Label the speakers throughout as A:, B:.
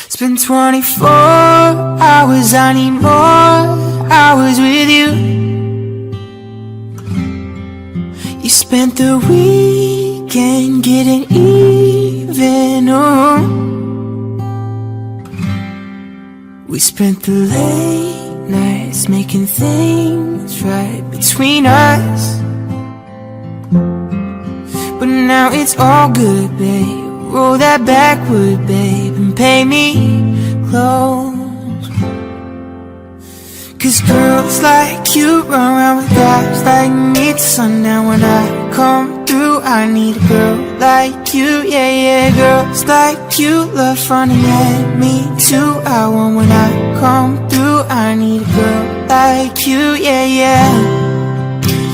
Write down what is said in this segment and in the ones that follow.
A: It's been 24 hours, I need more hours with you. You spent the weekend getting even, oh. We spent the late nights making things right between us. But now it's all good, babe. Roll that backward, babe, and pay me close. Cause girls like you run around with guys like me till sundown. When I come through, I need a girl like you, yeah, yeah. Girls like you love running at me too. I want when I come through, I need a girl like you, yeah, yeah.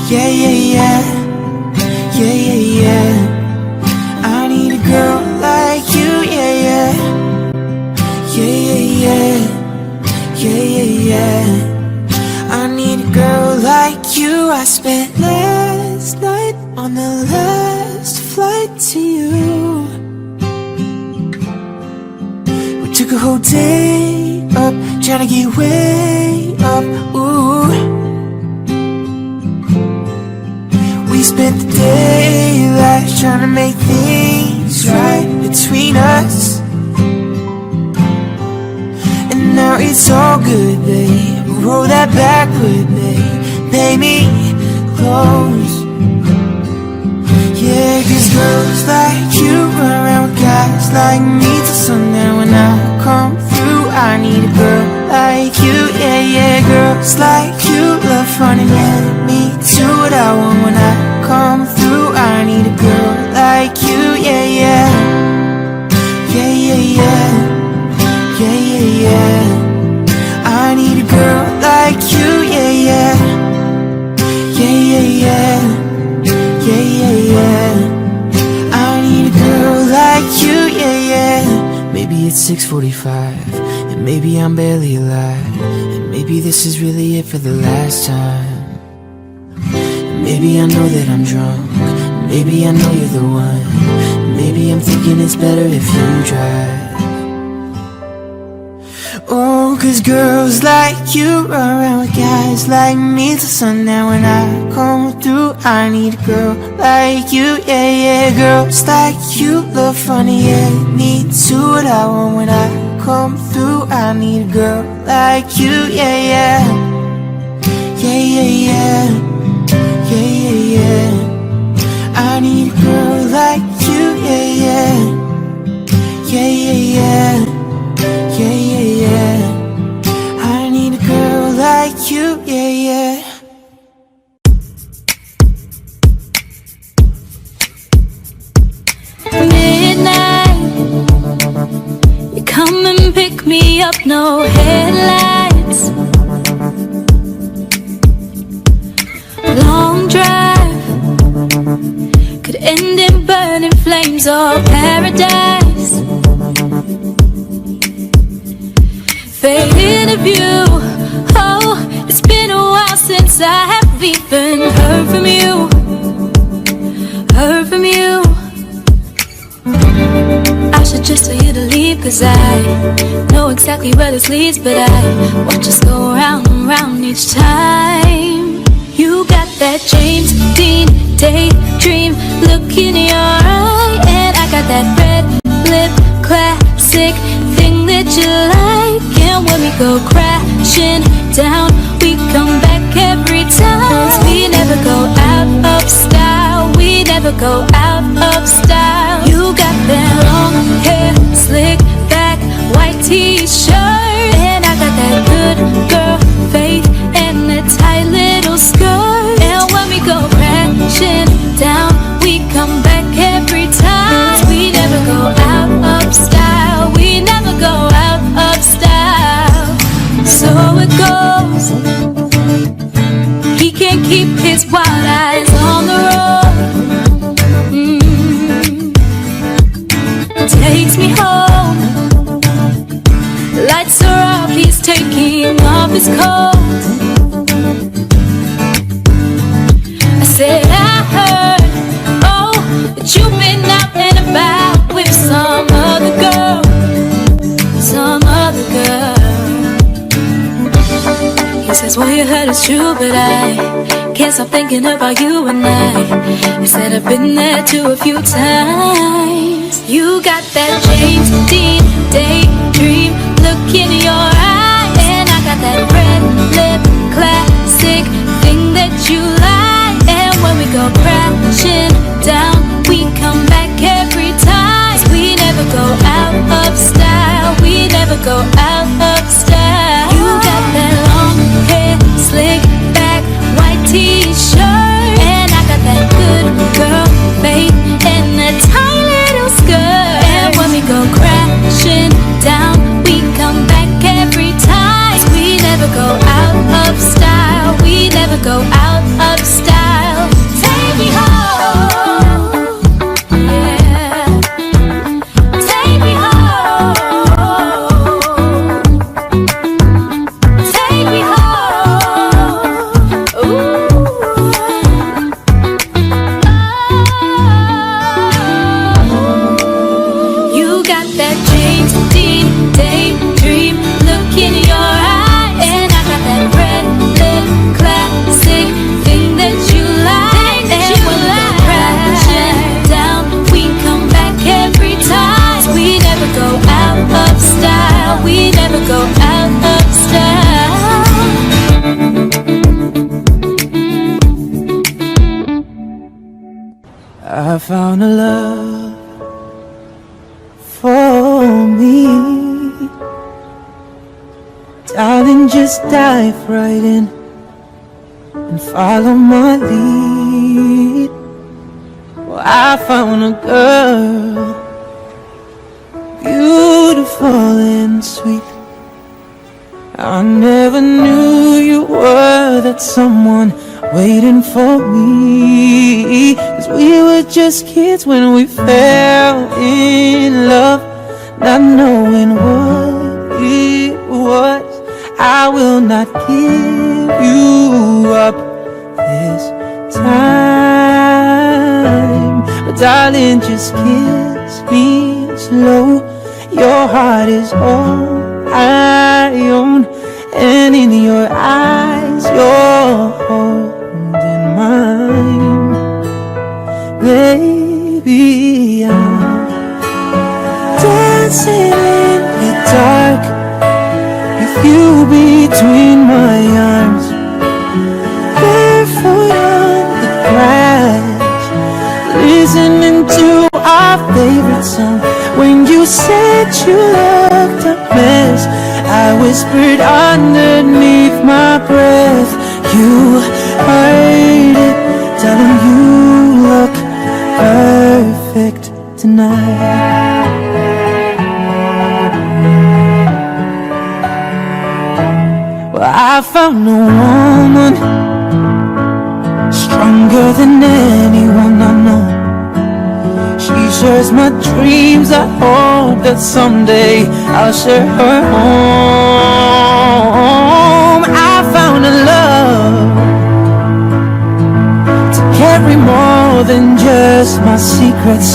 A: Yeah, yeah, yeah. Yeah, yeah, yeah. I need a girl like you, yeah, yeah. Yeah, yeah, yeah. Yeah, yeah, yeah. I need a girl like you. I spent last night on the last flight to you. We took a whole day up, trying to get way up, ooh. We spent the daylight trying to make things right between us. And now it's all good, babe. Roll that backward, babe. Pay me close. Yeah, cause girls like you run around with guys like me till sundown. When I come through, I need a girl like you, yeah, yeah. Girls like you love running at me too. What I want when I come through, I need a girl like you, yeah, yeah. Yeah, yeah, yeah. Yeah, yeah, yeah. I need a girl like you, yeah, yeah. Yeah, yeah, yeah. Yeah, yeah, yeah. I need a girl like you, yeah, yeah. Maybe it's 6:45, and maybe I'm barely alive, and maybe this is really it for the last time. And maybe I know that I'm drunk, maybe I know you're the one. Maybe I'm thinking it's better if you drive. Oh, cause girls like you run around with guys like me till sundown. When I come through, I need a girl like you, yeah, yeah. Girls like you love funny, yeah, me too. What I want when I come through, I need a girl like you, yeah, yeah. Yeah, yeah, yeah. Yeah, yeah, yeah. I need a girl like you, yeah, yeah. Yeah, yeah, yeah. Yeah, yeah, yeah. I need a girl like you, yeah, yeah.
B: Midnight, you come and pick me up, no headlights. Long drive could end in burning flames or paradise. Faded view, oh, it's been a while since I have even heard from you. Heard from you. I should just tell you to leave, cause I know exactly where this leads, but I watch us go round and round each time. You got that James Dean daydream look in your eye, and I got that red lip classic thing that you like. And when we go crashing down, we come back every time. 'Cause we never go out of style, we never go out of style. You got that long hair, slick back, white t-shirt, and I got that good girl faith and a tight little skirt. And when we go crashing down, we come back every time. 'Cause we never go out of style, we never go out of style. So it goes, he can't keep his wild eyes on the road. Takes me home, lights are off, he's taking off his coat. I said I heard, oh, that you've been out and about with some other girl, some says what you heard is true, but I can't stop thinking about you and I said I've been there too a few times. You got that James Dean daydream look in your eye, and I got that red lip classic thing that you like. And when we go crashing down, we come back every time. We never go out of style, we never go out of style. You got that long hair, slick back, white t-shirt, and I got that good girl face and that tight little skirt. And when we go crashing down, we come back every time. We never go out of style, we never go out of style. Take me home, yeah. Take me home, take me home. Ooh. You got that James Dean daydream look in your eye, and I got that red lip classic thing that you like. And when we go crashing down, we come back every time. We never go out of style, we never go out of style.
A: I found a love for me. Darling, just dive right in and follow my lead. Well, I found a girl, beautiful and sweet. I never knew you were that someone waiting for me. 'Cause we were just kids when we fell in love, not knowing what it was. I will not give you up this time, but darling, just kiss me slow. Your heart is all I own, and in your eyes you're holding mine. Baby, I'm dancing in the dark with you between my arms, barefoot on the grass, listening to our favorite song. When you said you looked a mess, I whispered underneath my breath. You heard it, telling you look perfect tonight. Well, I found a woman stronger than anyone I know. She shares my dreams. I hope that someday I'll share her home. I found a love to carry more than just my secrets,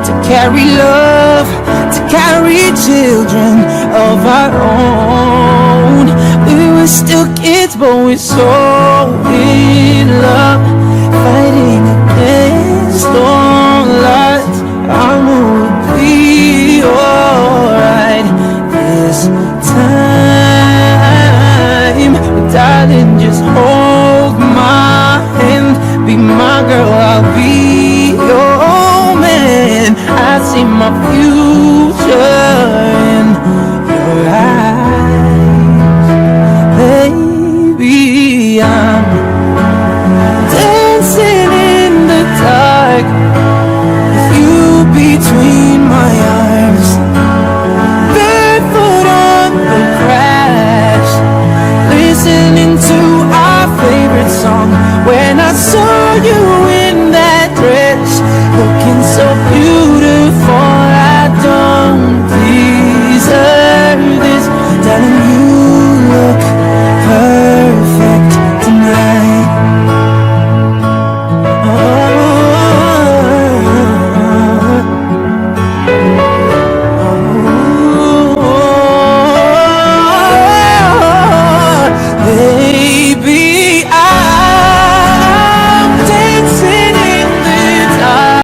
A: to carry love, to carry children of our own. We were still kids, but we're so in love, fighting